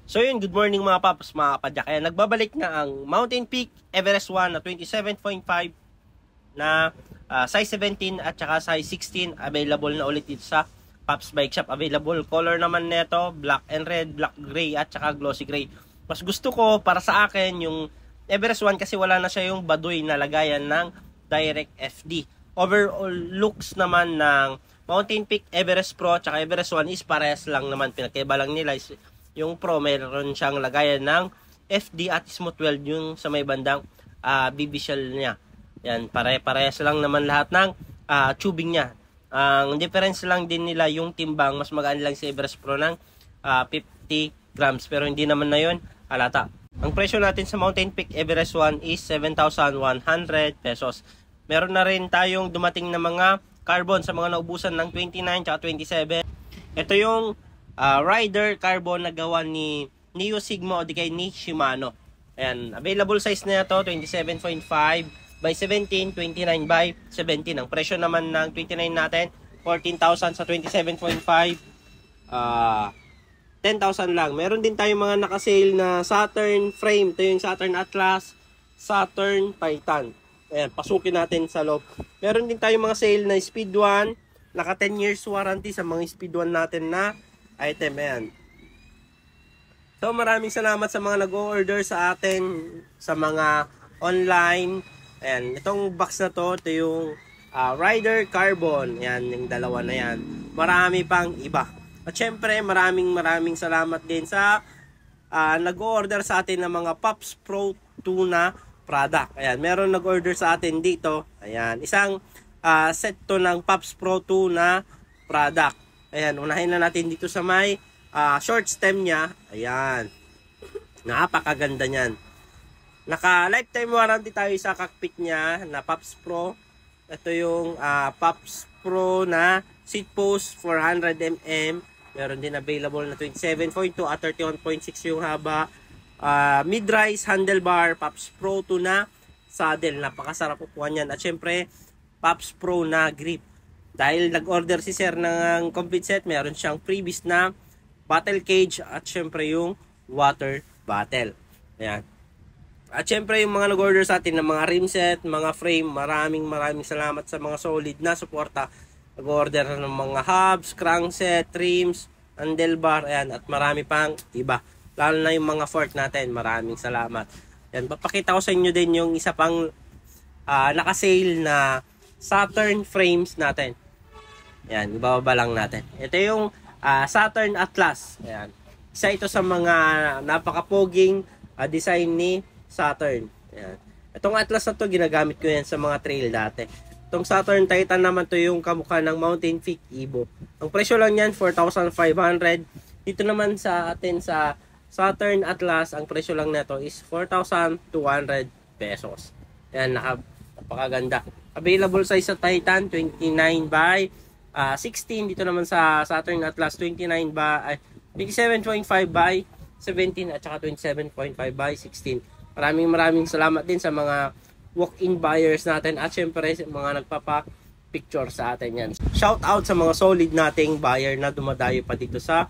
So yun, good morning mga paps, mga kapadyak. Kaya nagbabalik na ang Mountain Peak Everest 1 na 27.5 na size 17 at saka size 16. Available na ulit dito sa Pops Bike Shop. Available color naman neto, black and red, black gray at saka glossy gray. Mas gusto ko para sa akin yung Everest 1 kasi wala na siya yung baduy na lagayan ng direct FD. Overall looks naman ng Mountain Peak Everest Pro at saka Everest 1 is parehas lang naman. Pinagkaiba lang nila is yung Pro meron siyang lagayan ng FD at smooth weld yung sa may bandang BB shell niya. Yan, parehas lang naman lahat ng tubing niya. Ang difference lang din nila yung timbang, mas magaan lang si Everest Pro ng 50 grams pero hindi naman na yun halata. Ang presyo natin sa Mountain Peak Everest 1 is 7,100 pesos. Meron na rin tayong dumating na mga carbon sa mga naubusan ng 29 at 27. Ito yung rider carbon na gawa ni Neo Sigma o di kay ni Shimano. Ayan, available size na ito 27.5 by 17, 29 by 17. Ang presyo naman ng 29 natin 14,000, sa 27.5 10,000 lang. Meron din tayong mga naka-sale na Saturn frame. Ito yung Saturn Atlas, Saturn Titan. Ayan, pasukin natin sa loob. Meron din tayong mga sale na Speed 1, naka 10 years warranty sa mga Speed 1 natin na item. Ayan. So maraming salamat sa mga nag-order sa atin sa mga online. Ayan, itong box na to, ito yung Rider Carbon. Ayan, yung dalawa na yan. Marami pang iba. At syempre maraming salamat din sa nag-order sa atin ng mga Pops Pro 2 na product. Ayan, meron nag-order sa atin dito. Ayan, isang set to ng Pops Pro 2 na product. Ayan, unahin na natin dito sa may short stem niya. Ayan. Napakaganda niyan. Naka lifetime warranty tayo sa cockpit niya na Pops Pro. Ito yung Pops Pro na seat post 400mm. Meron din available na 27.2 at 31.6 yung haba. Mid-rise handlebar, Pops Pro 2 na saddle. Napakasarap upuan yan. At syempre, Pops Pro na grip. Dahil nag-order si sir ng complete set, meron siyang freebies na battle cage at syempre yung water bottle. Ayan. At syempre yung mga nag-order sa atin ng mga rim set, mga frame, maraming salamat sa mga solid na suporta. Nag-order ng mga hubs, crankset, trims, handlebar, ayan, at marami pang iba. Lalo na yung mga fork natin, maraming salamat. Ayan, papakita ko sa inyo din yung isa pang naka-sale na Saturn frames natin. Ayan, ibababa lang natin. Ito yung Saturn Atlas. Ayan. Isa ito sa mga napaka-poging design ni Saturn. Ayan. Itong Atlas na to, ginagamit ko yan sa mga trail dati. Itong Saturn Titan naman to yung kamukha ng Mountain Peak Evo. Ang presyo lang yan, 4,500. Dito naman sa atin sa Saturn Atlas, ang presyo lang nito is 4,200 pesos. Ayan, napakaganda. Available size sa Titan, 29 by 16. Dito naman sa Saturn Atlas, 27.5 by 17 at saka 27.5 by 16. Maraming salamat din sa mga walk-in buyers natin at syempre mga nagpapa-picture sa atin yan. Shout out sa mga solid nating buyer na dumadayo pa dito sa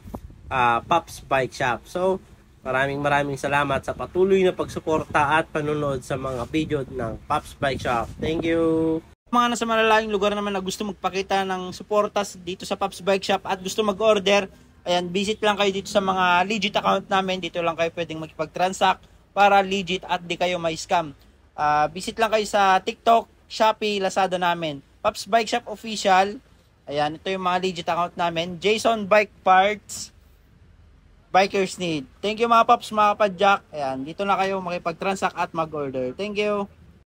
Pops Bike Shop. So, maraming salamat sa patuloy na pagsuporta at panunod sa mga video ng Pops Bike Shop. Thank you! Mga nasa malalayong lugar naman na gusto magpakita ng suportas dito sa Pops Bike Shop at gusto mag-order, ayan, visit lang kayo dito sa mga legit account namin. Dito lang kayo pwedeng makipag-transact para legit at di kayo may scam. Visit lang kayo sa TikTok, Shopee, Lazada namin. Pops Bike Shop Official. Ayan, ito yung mga legit account namin. Jason Bike Parts, Bikers Need. Thank you mga Pops, mga kapadyak. Ayan, dito na kayo makipag-transact at mag-order. Thank you.